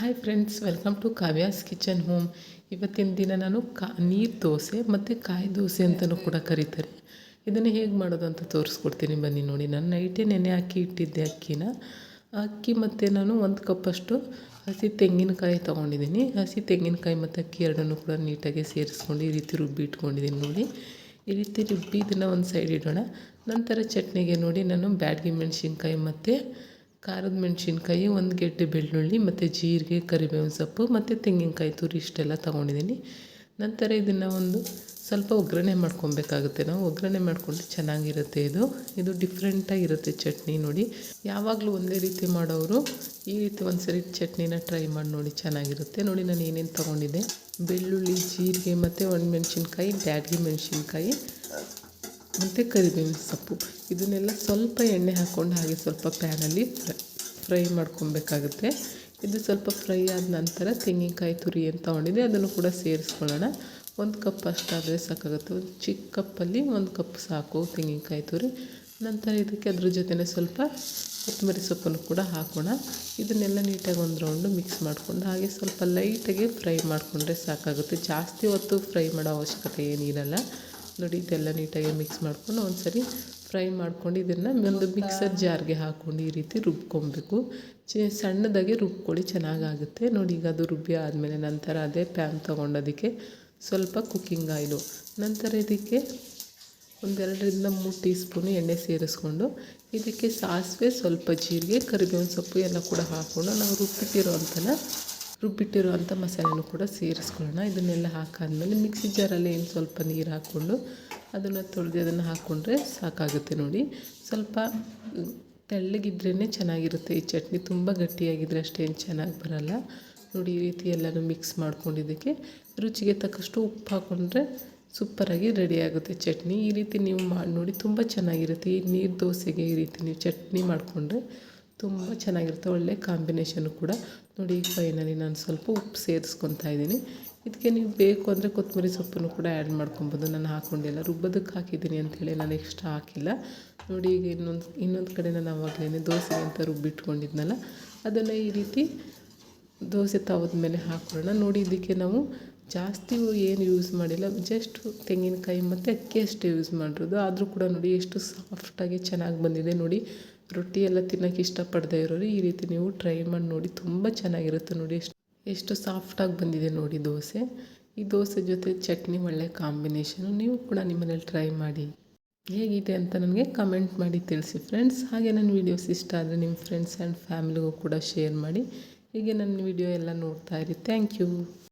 Hi friends, welcome to Kavya's kitchen home. ಇವತ್ತಿನ ದಿನ ನಾನು ನೀರು ದೋಸೆ ಮತ್ತು ಕಾಯಿ ದೋಸೆ ಅಂತಲೂ ಕೂಡ ಕರೀತಾರೆ. ಇದನ್ನು ಹೇಗೆ ಮಾಡೋದು ಅಂತ ತೋರಿಸ್ಕೊಡ್ತೀನಿ, ಬನ್ನಿ ನೋಡಿ. ನಾನು ನೈಟೇ ನೆನೆ ಹಾಕಿ ಇಟ್ಟಿದ್ದೆ ಅಕ್ಕಿ ಮತ್ತು ನಾನು 1 ಕಪ್ಪಷ್ಟು ಹಸಿ ತೆಂಗಿನಕಾಯಿ ತೊಗೊಂಡಿದ್ದೀನಿ. ಹಸಿ ತೆಂಗಿನಕಾಯಿ ಮತ್ತು ಅಕ್ಕಿ ಎರಡನ್ನೂ ಕೂಡ ನೀಟಾಗಿ ಸೇರಿಸ್ಕೊಂಡು ಈ ರೀತಿ ರುಬ್ಬಿ ಇಟ್ಕೊಂಡಿದ್ದೀನಿ ನೋಡಿ. ಈ ರೀತಿ ರುಬ್ಬಿ ಇದನ್ನು ಒಂದು ಸೈಡ್ ಇಡೋಣ. ನಂತರ ಚಟ್ನಿಗೆ ನೋಡಿ, ನಾನು ಬ್ಯಾಡಗಿ ಮೆಣಸಿನ್ಕಾಯಿ ಮತ್ತು ಖಾರದ ಮೆಣಸಿನ್ಕಾಯಿ, 1 ಗೆಡ್ಡೆ ಬೆಳ್ಳುಳ್ಳಿ ಮತ್ತು ಜೀರಿಗೆ, ಕರಿಬೇವಿನ ಸೊಪ್ಪು ಮತ್ತು ತೆಂಗಿನಕಾಯಿ ತುರಿ ಇಷ್ಟೆಲ್ಲ ತೊಗೊಂಡಿದ್ದೀನಿ. ನಂತರ ಇದನ್ನು ಸ್ವಲ್ಪ ಒಗ್ಗರಣೆ ಮಾಡ್ಕೊಬೇಕಾಗುತ್ತೆ. ನಾವು ಒಗ್ಗರಣೆ ಮಾಡಿಕೊಂಡ್ರೆ ಚೆನ್ನಾಗಿರುತ್ತೆ. ಇದು ಡಿಫ್ರೆಂಟಾಗಿರುತ್ತೆ ಚಟ್ನಿ ನೋಡಿ. ಯಾವಾಗಲೂ ಒಂದೇ ರೀತಿ ಮಾಡೋರು ಈ ರೀತಿ ಒಂದು ಸರಿ ಚಟ್ನಿನ ಟ್ರೈ ಮಾಡಿ ನೋಡಿ, ಚೆನ್ನಾಗಿರುತ್ತೆ ನೋಡಿ. ನಾನು ಏನೇನು ತೊಗೊಂಡಿದ್ದೆ: ಬೆಳ್ಳುಳ್ಳಿ, ಜೀರಿಗೆ ಮತ್ತು ಒಣಮೆಣ್ಸಿನ್ಕಾಯಿ, ಬ್ಯಾಡಗಿ ಮೆಣಸಿನ್ಕಾಯಿ ಮತ್ತು ಕರಿಬೇವಿನ ಸೊಪ್ಪು. ಇದನ್ನೆಲ್ಲ ಸ್ವಲ್ಪ ಎಣ್ಣೆ ಹಾಕ್ಕೊಂಡು ಹಾಗೆ ಸ್ವಲ್ಪ ಪ್ಯಾನಲ್ಲಿ ಫ್ರೈ ಮಾಡ್ಕೊಬೇಕಾಗುತ್ತೆ. ಇದು ಸ್ವಲ್ಪ ಫ್ರೈ ಆದ ನಂತರ ತೆಂಗಿನಕಾಯಿ ತುರಿ ಅಂತ ತೊಗೊಂಡಿದ್ದೆ, ಅದನ್ನು ಕೂಡ ಸೇರಿಸ್ಕೊಳ್ಳೋಣ. 1 ಕಪ್ ಅಷ್ಟಾದರೆ ಸಾಕಾಗುತ್ತೆ. ಒಂದು ಚಿಕ್ಕ ಕಪ್ಪಲ್ಲಿ 1 ಕಪ್ ಸಾಕು ತೆಂಗಿನಕಾಯಿ ತುರಿ. ನಂತರ ಇದಕ್ಕೆ ಅದ್ರ ಜೊತೆನೇ ಸ್ವಲ್ಪ ಕೊತ್ತಂಬರಿ ಸೊಪ್ಪನ್ನು ಕೂಡ ಹಾಕೋಣ. ಇದನ್ನೆಲ್ಲ ನೀಟಾಗಿ ಒಂದು ರೌಂಡು ಮಿಕ್ಸ್ ಮಾಡಿಕೊಂಡು ಹಾಗೆ ಸ್ವಲ್ಪ ಲೈಟಾಗಿ ಫ್ರೈ ಮಾಡಿಕೊಂಡ್ರೆ ಸಾಕಾಗುತ್ತೆ. ಜಾಸ್ತಿ ಹೊತ್ತು ಫ್ರೈ ಮಾಡೋ ಅವಶ್ಯಕತೆ ಏನಿರಲ್ಲ ನೋಡಿ. ಇದೆಲ್ಲ ನೀಟಾಗಿ ಮಿಕ್ಸ್ ಮಾಡ್ಕೊಂಡು ಒಂದು ಸರಿ ಫ್ರೈ ಮಾಡ್ಕೊಂಡು ಇದನ್ನು ಒಂದು ಮಿಕ್ಸರ್ ಜಾರ್ಗೆ ಹಾಕ್ಕೊಂಡು ಈ ರೀತಿ ರುಬ್ಕೊಬೇಕು. ಸಣ್ಣದಾಗಿ ರುಬ್ಕೊಳ್ಳಿ, ಚೆನ್ನಾಗಾಗುತ್ತೆ ನೋಡಿ. ಈಗ ಅದು ರುಬ್ಬಿ ಆದಮೇಲೆ ನಂತರ ಅದೇ ಪ್ಯಾನ್ ತೊಗೊಂಡೋದಕ್ಕೆ ಸ್ವಲ್ಪ ಕುಕ್ಕಿಂಗ್ ಆಯಿಲು, ನಂತರ ಇದಕ್ಕೆ 2ರಿಂದ 3 ಟೀ ಸ್ಪೂನು ಎಣ್ಣೆ ಸೇರಿಸ್ಕೊಂಡು ಇದಕ್ಕೆ ಸಾಸಿವೆ, ಸ್ವಲ್ಪ ಜೀರಿಗೆ, ಕರಿಬೇವಿನ ಸೊಪ್ಪು ಎಲ್ಲ ಕೂಡ ಹಾಕ್ಕೊಂಡು ನಾವು ರುಬ್ಬಿಟ್ಟಿರೋ ಅಂಥ ಮಸಾಲೆನೂ ಕೂಡ ಸೇರಿಸ್ಕೊಳ್ಳೋಣ. ಇದನ್ನೆಲ್ಲ ಹಾಕಾದ್ಮೇಲೆ ಮಿಕ್ಸಿ ಜಾರಲ್ಲಿ ಸ್ವಲ್ಪ ನೀರು ಹಾಕ್ಕೊಂಡು ಅದನ್ನು ತೊಳೆದು ಅದನ್ನು ಹಾಕ್ಕೊಂಡ್ರೆ ಸಾಕಾಗುತ್ತೆ ನೋಡಿ. ಸ್ವಲ್ಪ ತೆಳ್ಳಗಿದ್ರೇ ಚೆನ್ನಾಗಿರುತ್ತೆ ಈ ಚಟ್ನಿ. ತುಂಬ ಗಟ್ಟಿಯಾಗಿದ್ದರೆ ಅಷ್ಟೇನು ಚೆನ್ನಾಗಿ ಬರಲ್ಲ ನೋಡಿ. ಈ ರೀತಿ ಎಲ್ಲನೂ ಮಿಕ್ಸ್ ಮಾಡ್ಕೊಂಡಿದ್ದಕ್ಕೆ ರುಚಿಗೆ ತಕ್ಕಷ್ಟು ಉಪ್ಪು ಹಾಕ್ಕೊಂಡ್ರೆ ಸೂಪರಾಗಿ ರೆಡಿಯಾಗುತ್ತೆ ಚಟ್ನಿ. ಈ ರೀತಿ ನೀವು ಮಾಡಿ ನೋಡಿ, ತುಂಬ ಚೆನ್ನಾಗಿರುತ್ತೆ. ಈ ನೀರು ದೋಸೆಗೆ ಈ ರೀತಿ ನೀವು ಚಟ್ನಿ ಮಾಡಿಕೊಂಡ್ರೆ ತುಂಬ ಚೆನ್ನಾಗಿರುತ್ತೆ. ಒಳ್ಳೆ ಕಾಂಬಿನೇಷನು ಕೂಡ ನೋಡಿ. ಈಗ ಫೈನಲಿ ನಾನು ಸ್ವಲ್ಪ ಉಪ್ಪು ಸೇರಿಸ್ಕೊತಾ ಇದ್ದೀನಿ. ಇದಕ್ಕೆ ನೀವು ಬೇಕು ಅಂದರೆ ಕೊತ್ತಂಬರಿ ಸೊಪ್ಪನ್ನು ಕೂಡ ಆ್ಯಡ್ ಮಾಡ್ಕೊಬೋದು. ನಾನು ಹಾಕ್ಕೊಂಡಿಲ್ಲ, ರುಬ್ಬೋದಕ್ಕೆ ಹಾಕಿದ್ದೀನಿ ಅಂಥೇಳಿ ನಾನು ಎಕ್ಸ್ಟ್ರಾ ಹಾಕಿಲ್ಲ ನೋಡಿ. ಈಗ ಇನ್ನೊಂದು ಕಡೆ ನಾನು ಆವಾಗಲೇ ದೋಸೆ ಅಂತ ರುಬ್ಬಿಟ್ಕೊಂಡಿದ್ನಲ್ಲ, ಅದನ್ನು ಈ ರೀತಿ ದೋಸೆ ತವದ ಮೇಲೆ ಹಾಕೊಳ್ಳೋಣ ನೋಡಿ. ಇದಕ್ಕೆ ನಾವು ಜಾಸ್ತಿ ಏನು ಯೂಸ್ ಮಾಡಿಲ್ಲ, ಜಸ್ಟ್ ತೆಂಗಿನಕಾಯಿ ಮತ್ತು ಅಕ್ಕಿ ಅಷ್ಟೇ ಯೂಸ್ ಮಾಡಿರೋದು. ಆದರೂ ಕೂಡ ನೋಡಿ ಎಷ್ಟು ಸಾಫ್ಟಾಗಿ ಚೆನ್ನಾಗಿ ಬಂದಿದೆ ನೋಡಿ. ರೊಟ್ಟಿ ಎಲ್ಲ ತಿನ್ನೋಕ್ಕೆ ಇಷ್ಟಪಡದೇ ಇರೋರು ಈ ರೀತಿ ನೀವು ಟ್ರೈ ಮಾಡಿ ನೋಡಿ, ತುಂಬ ಚೆನ್ನಾಗಿರುತ್ತೆ ನೋಡಿ. ಎಷ್ಟು ಸಾಫ್ಟಾಗಿ ಬಂದಿದೆ ನೋಡಿ ದೋಸೆ. ಈ ದೋಸೆ ಜೊತೆ ಚಟ್ನಿ ಒಳ್ಳೆ ಕಾಂಬಿನೇಷನು. ನೀವು ಕೂಡ ನಿಮ್ಮನೇಲಿ ಟ್ರೈ ಮಾಡಿ, ಹೇಗಿದೆ ಅಂತ ನನಗೆ ಕಮೆಂಟ್ ಮಾಡಿ ತಿಳಿಸಿ ಫ್ರೆಂಡ್ಸ್. ಹಾಗೆ ನನ್ನ ವೀಡಿಯೋಸ್ ಇಷ್ಟ ಆದರೆ ನಿಮ್ಮ ಫ್ರೆಂಡ್ಸ್ ಆ್ಯಂಡ್ ಫ್ಯಾಮಿಲಿಗೂ ಕೂಡ ಶೇರ್ ಮಾಡಿ. ಹೀಗೆ ನನ್ನ ವೀಡಿಯೋ ಎಲ್ಲ ನೋಡ್ತಾ ಇರಿ. Thank you.